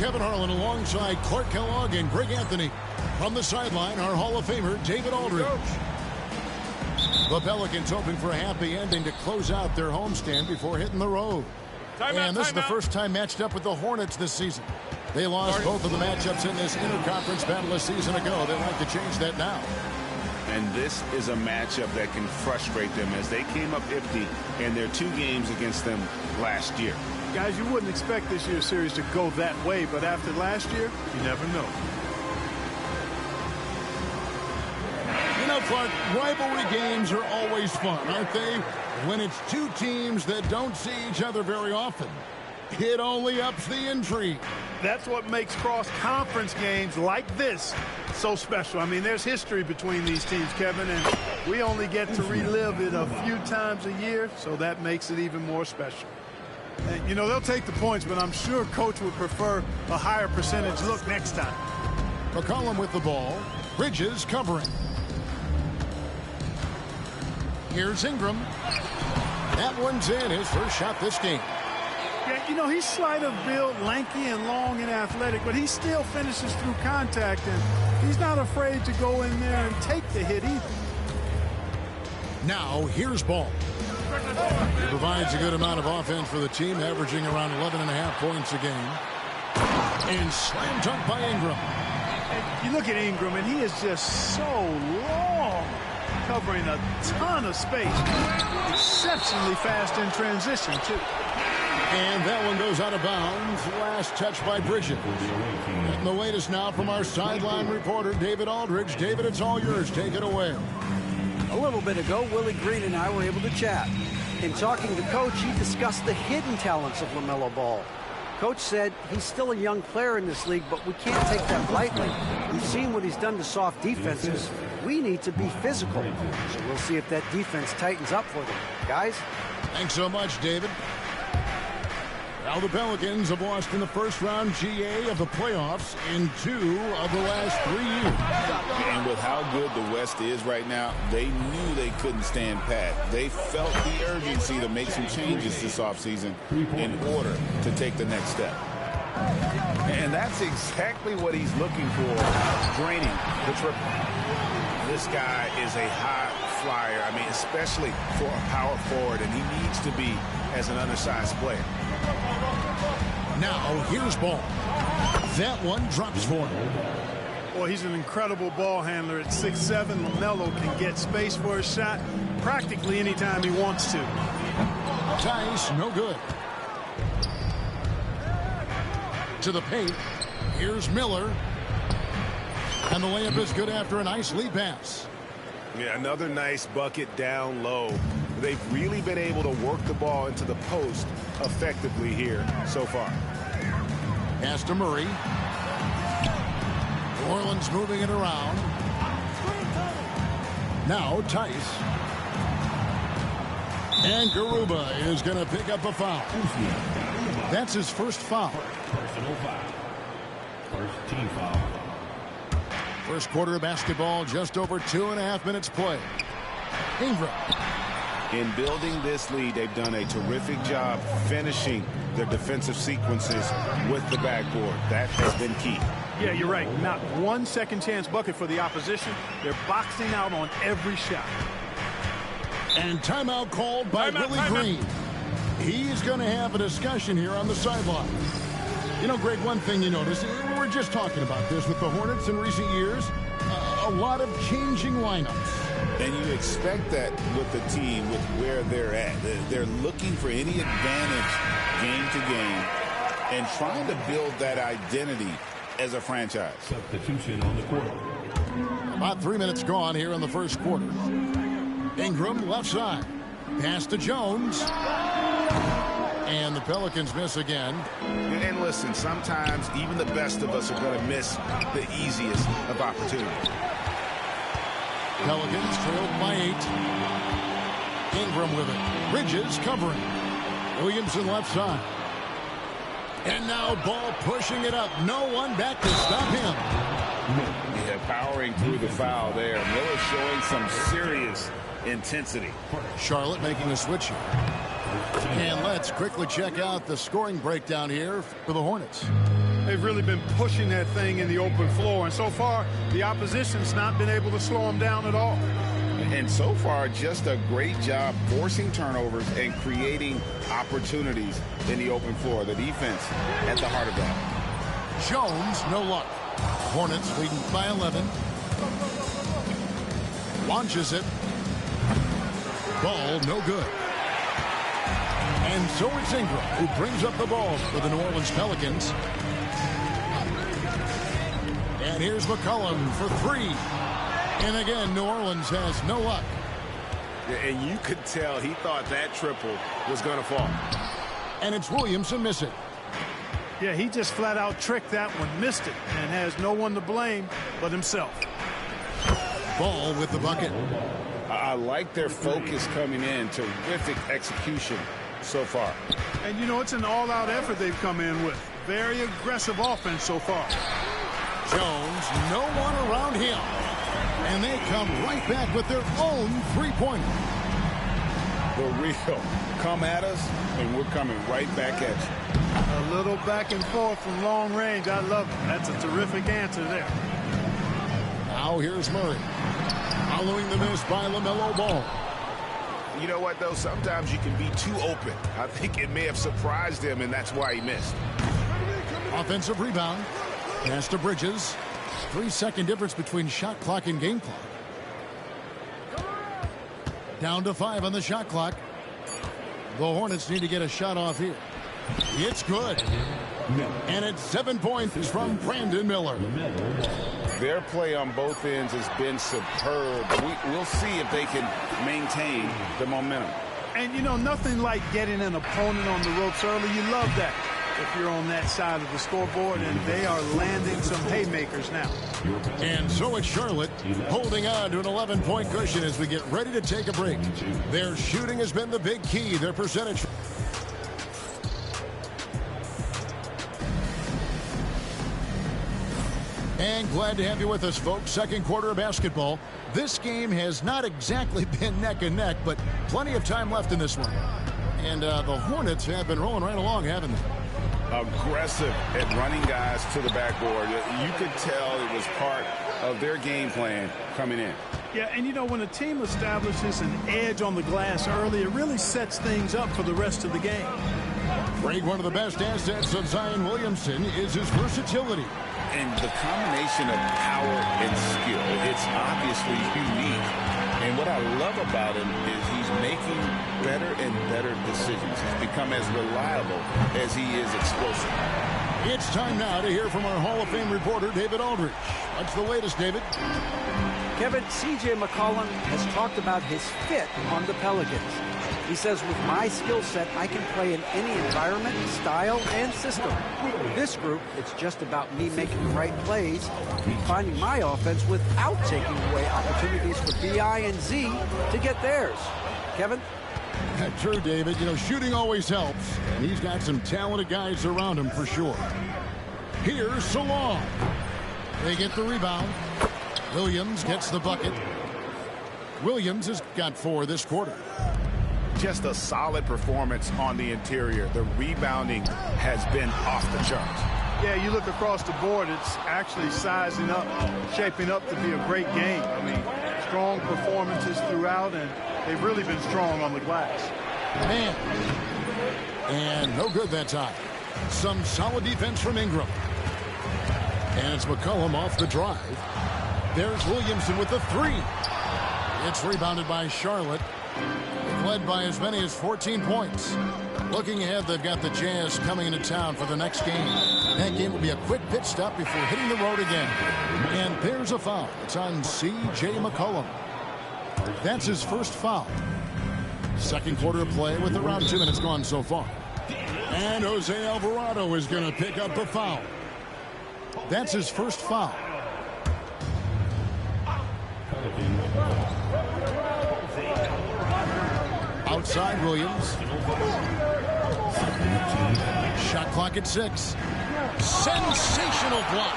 Kevin Harlan alongside Clark Kellogg and Greg Anthony. From the sideline, our Hall of Famer, David Aldridge. The Pelicans hoping for a happy ending to close out their homestand before hitting the road. And this is the first time matched up with the Hornets this season. They lost both of the matchups in this interconference battle a season ago. They'd like to change that now. And this is a matchup that can frustrate them as they came up empty in their 2 games against them last year. Guys, you wouldn't expect this year's series to go that way, but after last year, you never know. You know, Clark, rivalry games are always fun, aren't they? When it's 2 teams that don't see each other very often, it only ups the intrigue. That's what makes cross-conference games like this so special. I mean, there's history between these teams, Kevin, and we only get to relive it a few times a year, so that makes it even more special. And, you know, they'll take the points, but I'm sure Coach would prefer a higher percentage look next time. McCollum with the ball. Bridges covering. Here's Ingram. That one's in, his first shot this game. Yeah, you know, he's slight of build, lanky and long and athletic, but he still finishes through contact, and he's not afraid to go in there and take the hit either. Now, here's Ball. He provides a good amount of offense for the team, averaging around 11.5 points a game. And slam dunk by Ingram. You look at Ingram, and he is just so long, covering a ton of space. Exceptionally fast in transition, too. And that one goes out of bounds. Last touch by Bridges. And the latest now from our sideline reporter, David Aldridge. David, it's all yours. Take it away. A little bit ago, Willie Green and I were able to chat. In talking to Coach, he discussed the hidden talents of LaMelo Ball. Coach said he's still a young player in this league, but we can't take that lightly. We've seen what he's done to soft defenses. We need to be physical. So we'll see if that defense tightens up for them. Guys? Thanks so much, David. Now the Pelicans have lost in the first round GA of the playoffs in 2 of the last 3 years. And with how good the West is right now, they knew they couldn't stand pat. They felt the urgency to make some changes this offseason in order to take the next step. And that's exactly what he's looking for, draining the triple. This guy is a high flyer, I mean, especially for a power forward, and he needs to be as an undersized player. Now, here's Ball. That one drops for him. Well, he's an incredible ball handler at 6'7". LaMelo can get space for a shot practically anytime he wants to. Tice, no good. To the paint. Here's Miller. And the layup is good after a nice lead pass. Yeah, another nice bucket down low. They've really been able to work the ball into the post effectively here so far. Pass to Murray. New Orleans moving it around. Now Tice. And Garuba is going to pick up a foul. That's his first foul. Personal foul. First team foul. First quarter of basketball, just over 2.5 minutes play. Ingram. In building this lead, they've done a terrific job finishing their defensive sequences with the backboard. That has been key. Yeah, you're right. Not one second chance bucket for the opposition. They're boxing out on every shot. And timeout called by Willie Green. He's going to have a discussion here on the sideline. You know, Greg, one thing you notice, we were just talking about this with the Hornets in recent years, a lot of changing lineups. And you expect that with the team, with where they're at. They're looking for any advantage game to game and trying to build that identity as a franchise. Substitution on the court. About 3 minutes gone here in the first quarter. Ingram left side. Pass to Jones. And the Pelicans miss again. And listen, sometimes even the best of us are going to miss the easiest of opportunities. Pelicans trailed by 8. Ingram with it. Bridges covering. Williamson left side. And now Ball pushing it up. No one back to stop him. Yeah, powering through the foul there. Miller showing some serious intensity. Charlotte making a switch here. And let's quickly check out the scoring breakdown here for the Hornets. They've really been pushing that thing in the open floor, and so far, the opposition's not been able to slow them down at all. And so far, just a great job forcing turnovers and creating opportunities in the open floor. The defense at the heart of that. Jones, no luck. Hornets leading by 11. Launches it. Ball, no good. And so it's Ingram who brings up the ball for the New Orleans Pelicans. And here's McCollum for three. And again, New Orleans has no luck. And you could tell he thought that triple was going to fall. And it's Williamson missing. Yeah, he just flat out tricked that one, missed it, and has no one to blame but himself. Ball with the bucket. I like their focus coming in. Terrific execution so far. And, you know, it's an all-out effort they've come in with. Very aggressive offense so far. Jones, no one around him. And they come right back with their own three-pointer. The real come at us, and we're coming right back at you. A little back and forth from long range. I love it. That's a terrific answer there. Now here's Murray. Following the miss by LaMelo Ball. You know what, though? Sometimes you can be too open. I think it may have surprised him, and that's why he missed. Offensive rebound. Pass to Bridges. 3-second difference between shot clock and game clock. Down to 5 on the shot clock. The Hornets need to get a shot off here. It's good. And it's 7 points from Brandon Miller. Their play on both ends has been superb. We'll see if they can maintain the momentum. And, you know, nothing like getting an opponent on the ropes early. You love that if you're on that side of the scoreboard, and they are landing some haymakers now. And so it's Charlotte holding on to an 11-point cushion as we get ready to take a break. Their shooting has been the big key. Their percentage. And glad to have you with us, folks. Second quarter of basketball. This game has not exactly been neck and neck, but plenty of time left in this one. And the Hornets have been rolling right along, haven't they? Aggressive at running guys to the backboard. You could tell it was part of their game plan coming in. Yeah, and you know, when a team establishes an edge on the glass early, it really sets things up for the rest of the game. Greg, one of the best assets of Zion Williamson is his versatility. And the combination of power and skill, it's obviously unique. And what I love about him is he's making better and better decisions. He's become as reliable as he is explosive. It's time now to hear from our Hall of Fame reporter, David Aldridge. What's the latest, David? Kevin, C.J. McCollum has talked about his fit on the Pelicans. He says, with my skill set, I can play in any environment, style, and system. With this group, it's just about me making the right plays, finding my offense without taking away opportunities for B.I. and Z to get theirs. Kevin? True, David. You know, shooting always helps, and he's got some talented guys around him for sure. Here's Salong. They get the rebound. Williams gets the bucket. Williams has got 4 this quarter. Just a solid performance on the interior. The rebounding has been off the charts. Yeah, you look across the board, it's actually sizing up, shaping up to be a great game. I mean, strong performances throughout, and they've really been strong on the glass. Man. And no good that time. Some solid defense from Ingram. And it's McCollum off the drive. There's Williamson with the 3. It's rebounded by Charlotte. Led by as many as 14 points. Looking ahead, they've got the Jazz coming into town for the next game. That game will be a quick pit stop before hitting the road again. And there's a foul. It's on C.J. McCollum. That's his first foul. Second quarter of play with around 2 minutes gone so far. And Jose Alvarado is going to pick up the foul. That's his first foul. Outside Williams. Shot clock at 6. Sensational block.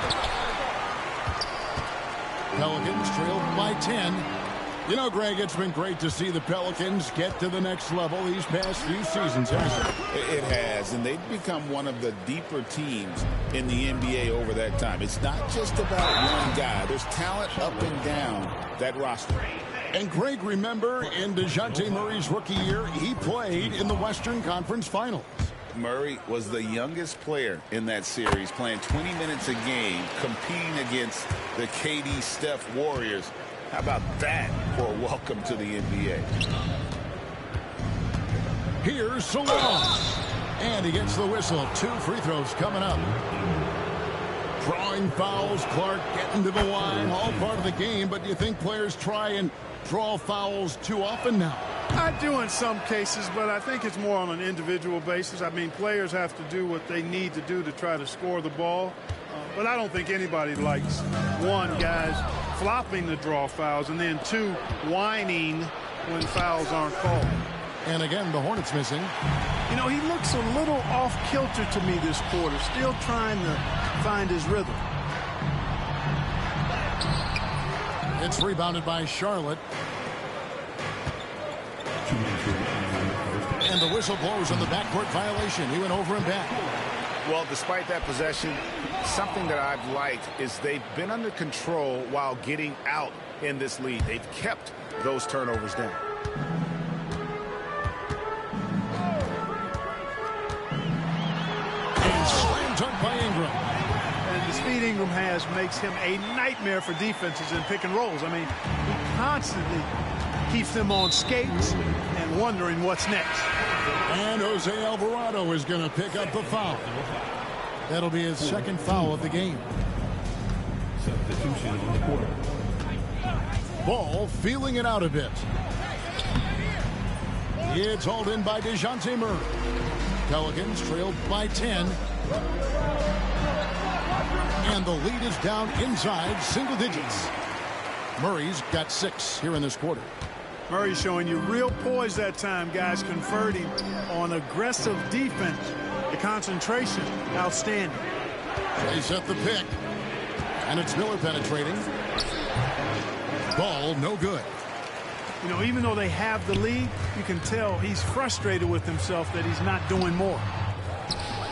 Pelicans trailed by 10. You know, Greg, it's been great to see the Pelicans get to the next level these past few seasons, hasn't it? It has, and they've become one of the deeper teams in the NBA over that time. It's not just about one guy. There's talent up and down that roster. And Greg, remember in DeJounte Murray's rookie year, he played in the Western Conference Finals. Murray was the youngest player in that series, playing 20 minutes a game, competing against the KD Steph Warriors. How about that for a welcome to the NBA? Here's Salon. And he gets the whistle. 2 free throws coming up. Drawing fouls, Clark getting to the line, all part of the game, but do you think players try and draw fouls too often now? I do in some cases, but I think it's more on an individual basis. I mean, players have to do what they need to do to try to score the ball. But I don't think anybody likes, 1, guys flopping the draw fouls, and then 2, whining when fouls aren't called. And again, the Hornets missing. You know, he looks a little off-kilter to me this quarter, still trying to find his rhythm. It's rebounded by Charlotte. And the whistle blows on the backcourt violation. He went over and back. Well, despite that possession, something that I've liked is they've been under control while getting out in this lead. They've kept those turnovers down. And slam dunk by Ingram. And the speed Ingram has makes him a nightmare for defenses in pick and rolls. I mean, he constantly keeps them on skates and wondering what's next. And Jose Alvarado is going to pick up the foul. That'll be his second foul of the game. Substitution on the court. Ball feeling it out a bit. It's hauled in by DeJounte Murray. Pelicans trailed by 10. And the lead is down inside single digits. Murray's got 6 here in this quarter. Murray showing you real poise that time, guys, converting on aggressive defense. The concentration, outstanding. They set the pick. And it's Miller penetrating. Ball no good. You know, even though they have the lead, you can tell he's frustrated with himself that he's not doing more.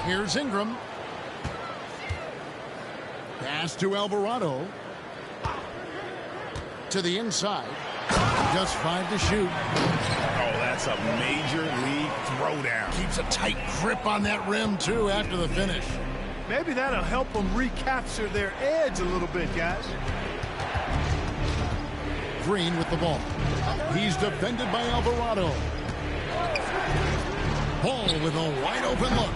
Here's Ingram. Pass to Alvarado. To the inside. Just 5 to shoot. Oh, that's a major league throwdown. Keeps a tight grip on that rim, too, after the finish. Maybe that'll help them recapture their edge a little bit, guys. Green with the ball. He's defended by Alvarado. Ball with a wide open look.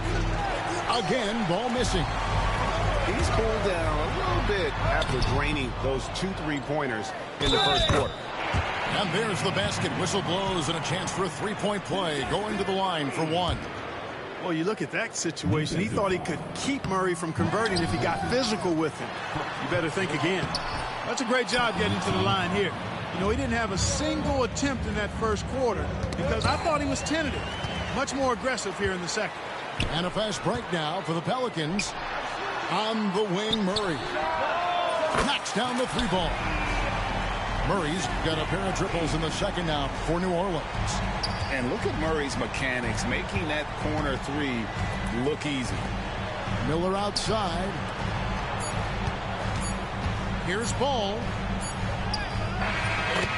Again, ball missing. He's cooled down a little bit after draining those 2 3-pointers in the first quarter. And there's the basket. Whistle blows and a chance for a 3-point play. Going to the line for 1. Well, you look at that situation. He thought he could keep Murray from converting if he got physical with him. You better think again. That's a great job getting to the line here. You know, he didn't have a single attempt in that first quarter because I thought he was tentative. Much more aggressive here in the second. And a fast break now for the Pelicans. On the wing, Murray knocks down the 3-ball. Murray's got a pair of triples in the second now for New Orleans. And look at Murray's mechanics, making that corner 3 look easy. Miller outside. Here's Ball.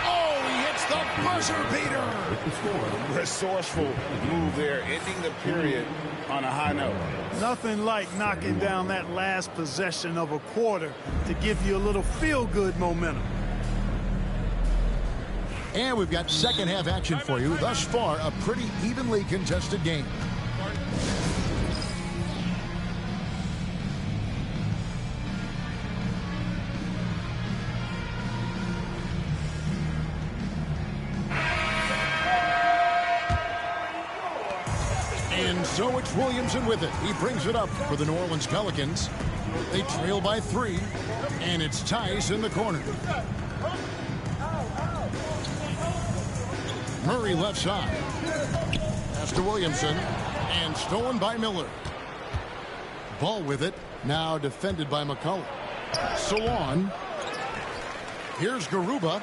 Oh, he hits the buzzer beater. Resourceful move there, ending the period on a high note. Nothing like knocking down that last possession of a quarter to give you a little feel-good momentum. And we've got second half action for you. Thus far, a pretty evenly contested game. And so it's Williamson with it. He brings it up for the New Orleans Pelicans. They trail by 3, and it's Tice in the corner. Murray left side. Pass to Williamson. And stolen by Miller. Ball with it. Now defended by McCullough. Salon. Here's Garuba.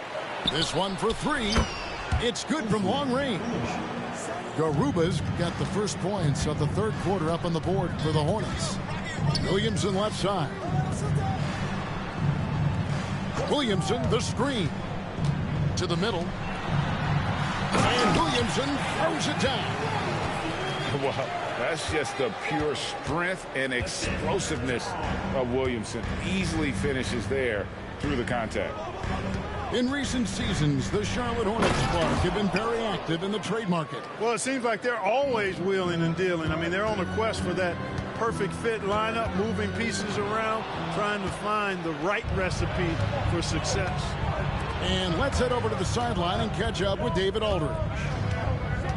This one for three. It's good from long range. Garuba's got the first points of the third quarter up on the board for the Hornets. Williamson left side. Williamson, the screen. To the middle. And Williamson throws it down. Wow, that's just the pure strength and explosiveness of Williamson. Easily finishes there through the contact. In recent seasons, the Charlotte Hornets squad have been very active in the trade market. Well, it seems like they're always wheeling and dealing. I mean, they're on a quest for that perfect fit lineup, moving pieces around, trying to find the right recipe for success. And let's head over to the sideline and catch up with David Aldridge.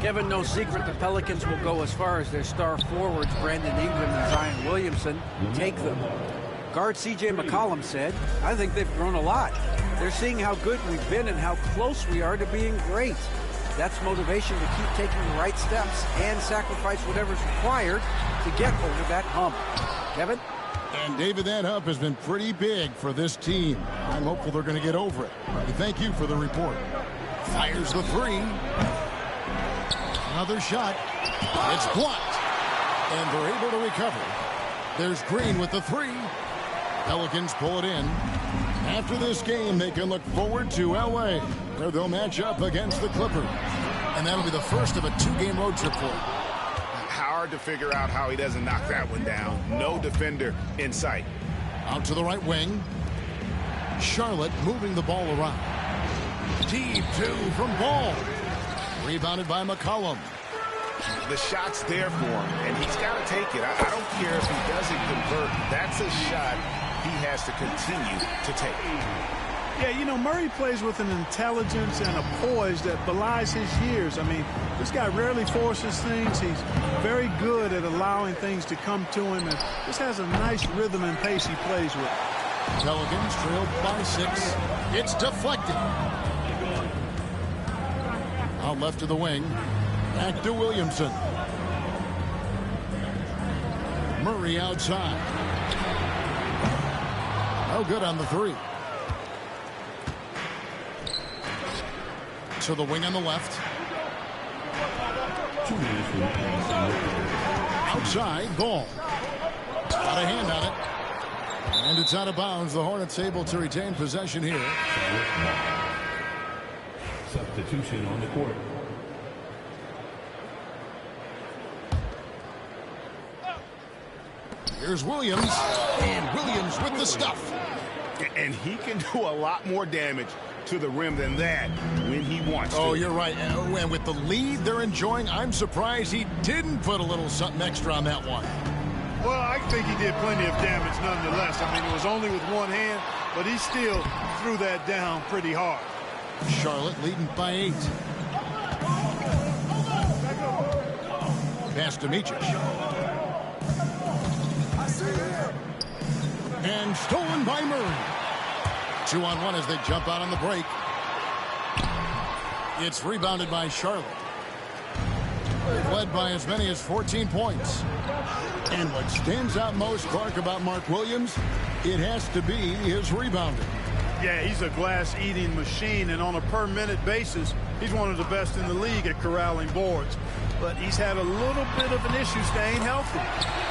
Kevin, no secret the Pelicans will go as far as their star forwards, Brandon Ingram and Zion Williamson, take them. Guard C.J. McCollum said, I think they've grown a lot. They're seeing how good we've been and how close we are to being great. That's motivation to keep taking the right steps and sacrifice whatever's required to get over that hump. Kevin? And David, that hump has been pretty big for this team. I'm hopeful they're going to get over it. Thank you for the report. Fires the three. Another shot. It's blocked. And they're able to recover. There's Green with the three. Pelicans pull it in. After this game, they can look forward to L.A., where they'll match up against the Clippers. And that'll be the first of a two-game road trip for him. Hard to figure out how he doesn't knock that one down. No defender in sight. Out to the right wing. Charlotte moving the ball around. Deep two from Ball. Rebounded by McCollum. The shot's there for him, and he's got to take it. I don't care if he doesn't convert. That's a shot he has to continue to take. Yeah, you know, Murray plays with an intelligence and a poise that belies his years. I mean, this guy rarely forces things. He's very good at allowing things to come to him and just has a nice rhythm and pace he plays with. Pelicans trailed by 6. It's deflected. Out left to the wing. Back to Williamson. Murray outside. No good on the three. To the wing on the left. Outside, Ball. Got a hand on it. And it's out of bounds. The Hornets able to retain possession here. Substitution on the court. Here's Williams. And Williams with the stuff. And he can do a lot more damage to the rim than that when he wants to. Oh, you're right. And with the lead they're enjoying, I'm surprised he didn't put a little something extra on that one. Well, I think he did plenty of damage nonetheless. I mean, it was only with one hand, but he still threw that down pretty hard. Charlotte leading by 8. Pass to Micic. And stolen by Murray. 2-on-1 as they jump out on the break. It's rebounded by Charlotte. They've led by as many as 14 points. And what stands out most, Clark, about Mark Williams, it has to be his rebounding. Yeah, he's a glass-eating machine, and on a per-minute basis, he's one of the best in the league at corralling boards. But he's had a little bit of an issue staying healthy.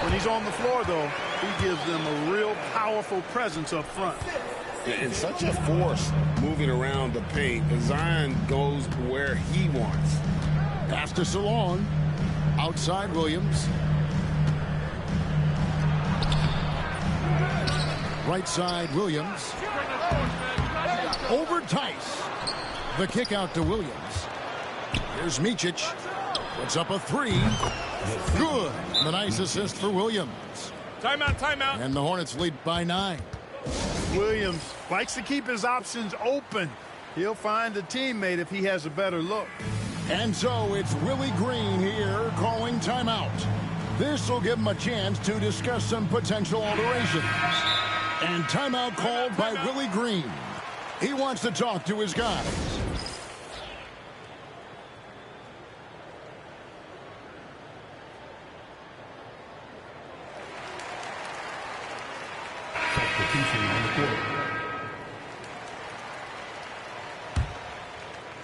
When he's on the floor, though, he gives them a real powerful presence up front. And such a force moving around the paint. Zion goes where he wants. Pass to Salon. Outside Williams. Right side Williams. Over Tice. The kick out to Williams. Here's Micic. Puts up a 3. Good. The nice assist for Williams. Timeout, timeout. And the Hornets lead by 9. Williams likes to keep his options open. He'll find a teammate if he has a better look. And so it's Willie Green here calling timeout. This will give him a chance to discuss some potential alterations. And timeout called by Willie Green. He wants to talk to his guys. Substitution on the court.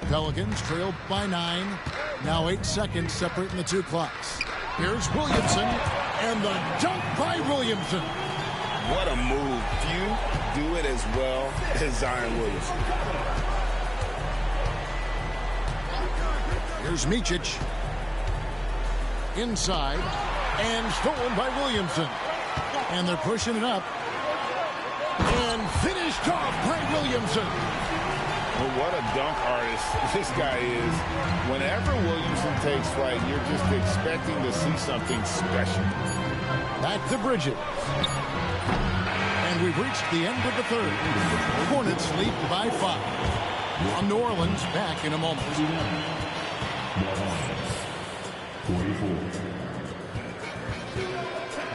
Pelicans trailed by 9. Now 8 seconds separating the two clocks. Here's Williamson, and the dunk by Williamson. What a move. Few do it as well as Zion Williamson. Here's Micic. Inside, and stolen by Williamson. And they're pushing it up. And finished off by Williamson. Well, what a dunk artist this guy is. Whenever Williamson takes flight, you're just expecting to see something special. Back to Bridges. And we've reached the end of the third. The Hornets lead by 5. On New Orleans, back in a moment. 44.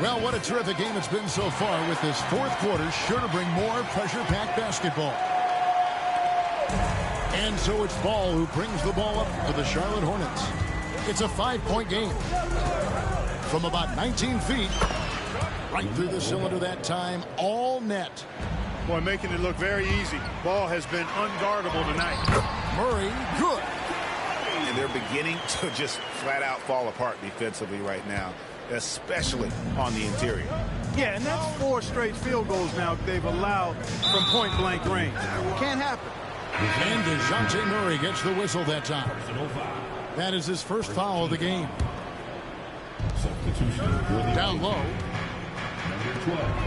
Well, what a terrific game it's been so far, with this fourth quarter sure to bring more pressure-packed basketball. And so it's Ball who brings the ball up for the Charlotte Hornets. It's a 5-point game. From about 19 feet, right through the cylinder that time, all net. Boy, making it look very easy. Ball has been unguardable tonight. Murray, good. And they're beginning to just flat out fall apart defensively right now, especially on the interior. Yeah, and that's 4 straight field goals now they've allowed from point-blank range. Can't happen. And DeJounte Murray gets the whistle that time. That is his first foul of the game. Down low.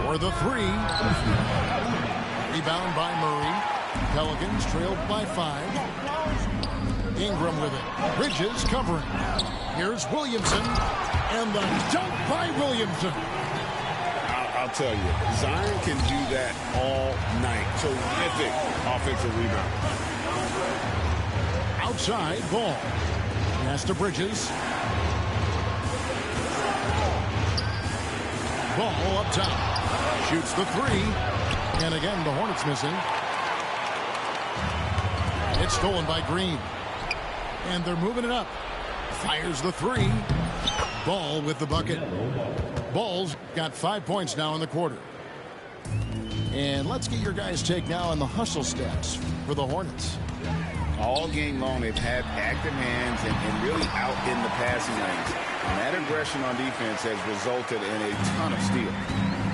For the 3. Rebound by Murray. Pelicans trailed by 5. Ingram with it. Bridges covering. Here's Williamson. And the dunk by Williamson. I'll tell you, Zion can do that all night. Terrific offensive rebound. Outside, Ball. Pass to Bridges. Ball up top. Shoots the 3. And again, the Hornets missing. It's stolen by Green. And they're moving it up. Fires the 3. Ball with the bucket. Ball's got 5 points now in the quarter. And let's get your guys' take now on the hustle stats for the Hornets. All game long, they've had active hands and really out in the passing lanes. And that aggression on defense has resulted in a ton of steals.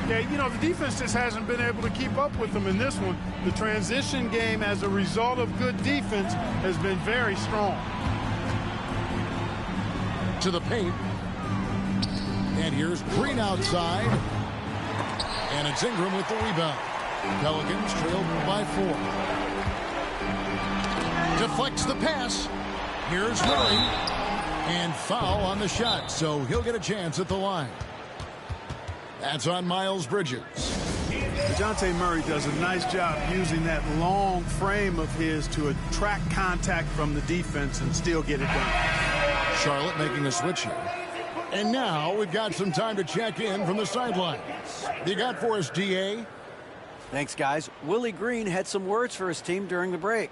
Yeah, you know, the defense just hasn't been able to keep up with them in this one. The transition game, as a result of good defense, has been very strong. To the paint. And here's Green outside. And it's Ingram with the rebound. Pelicans trailed by 4. Deflects the pass. Here's Murray. And foul on the shot, so he'll get a chance at the line. That's on Miles Bridges. DeJounte Murray does a nice job using that long frame of his to attract contact from the defense and still get it done. Charlotte making a switch here. And now we've got some time to check in from the sidelines. You got for us, DA? Thanks, guys. Willie Green had some words for his team during the break.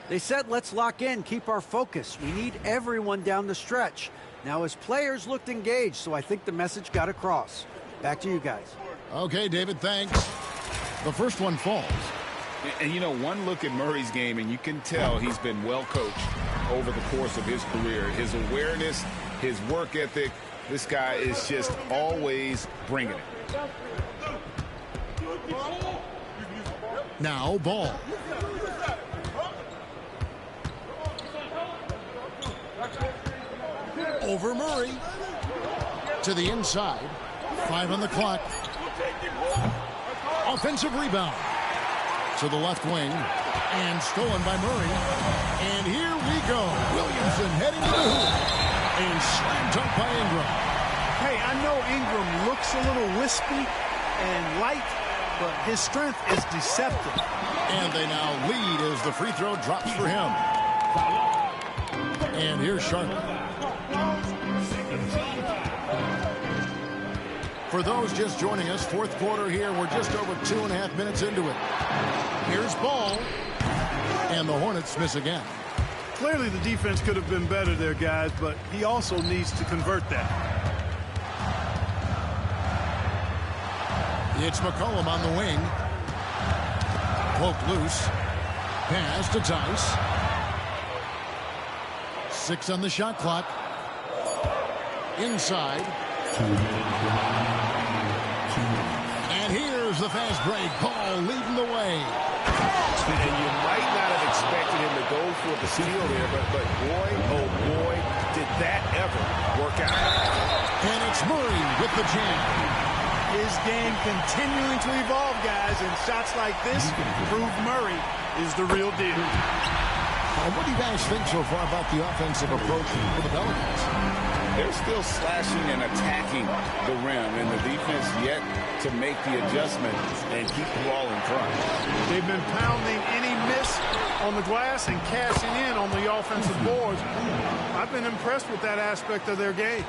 They said, let's lock in, keep our focus. We need everyone down the stretch. Now his players looked engaged, so I think the message got across. Back to you guys. Okay, David, thanks. The first one falls. And you know, one look at Murray's game, and you can tell he's been well coached over the course of his career. His awareness, his work ethic, this guy is just always bringing it. Now Ball. Over Murray. To the inside. 5 on the clock. Offensive rebound. To the left wing. And stolen by Murray. And here we go. Williamson heading to the hoop. And slam dunk by Ingram. Hey, I know Ingram looks a little wispy and light, but his strength is deceptive. And they now lead as the free throw drops for him. And here's Charlotte. For those just joining us, fourth quarter here. We're just over 2.5 minutes into it. Here's Ball. And the Hornets miss again. Clearly the defense could have been better there, guys, but he also needs to convert that. It's McCollum on the wing. Poke loose. Pass to Tice. 6 on the shot clock. Inside. And here's the fast break. Paul leading the way. And you might not have expected him to go for the steal there, but boy, oh boy, did that ever work out. And it's Murray with the jam. His game continuing to evolve, guys, and shots like this prove Murray is the real deal. What do you guys think so far about the offensive approach for the Pelicans? They're still slashing and attacking the rim, and the defense yet to make the adjustment and keep the ball in front. They've been pounding any miss on the glass and cashing in on the offensive boards. I've been impressed with that aspect of their game.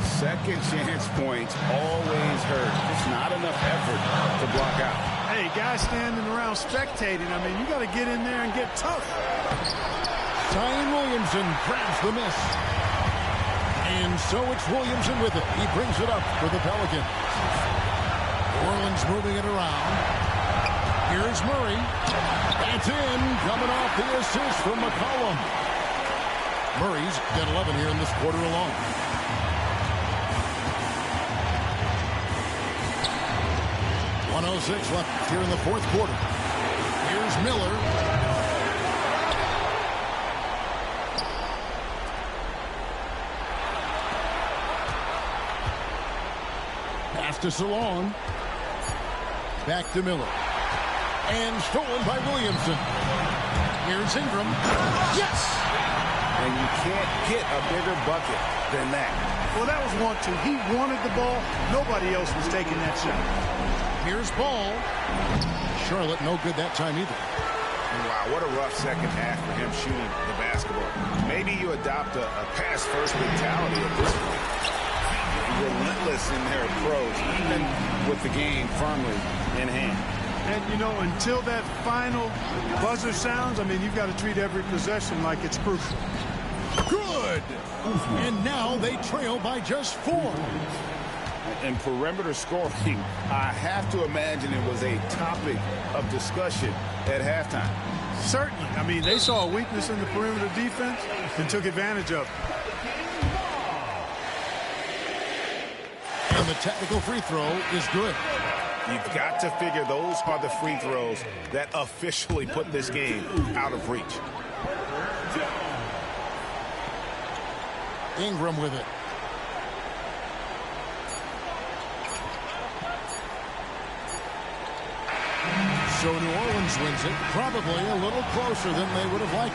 Second chance points always hurt. Just not enough effort to block out. Hey, guys standing around spectating, I mean, you got to get in there and get tough. Zion Williamson grabs the miss. And so it's Williamson with it. He brings it up for the Pelicans. New Orleans moving it around. Here's Murray. That's in. Coming off the assist from McCollum. Murray's got 11 here in this quarter alone. .106 left here in the fourth quarter. Here's Miller. Pass to Salon. Back to Miller. And stolen by Williamson. Here's Ingram. Yes! And you can't get a bigger bucket than that. Well, that was 1-2. He wanted the ball. Nobody else was taking that shot. Here's Ball. Charlotte no good that time either. Wow, what a rough second half for him shooting the basketball. Maybe you adopt a pass-first mentality at this point. Relentless in their approach, even with the game firmly in hand. And, you know, until that final buzzer sounds, I mean, you've got to treat every possession like it's crucial. Good! And now they trail by just 4. And perimeter scoring, I have to imagine it was a topic of discussion at halftime. Certainly. I mean, they saw a weakness in the perimeter defense and took advantage of it. And the technical free throw is good. You've got to figure those are the free throws that officially put this game out of reach. Ingram with it. So New Orleans wins it, probably a little closer than they would have liked.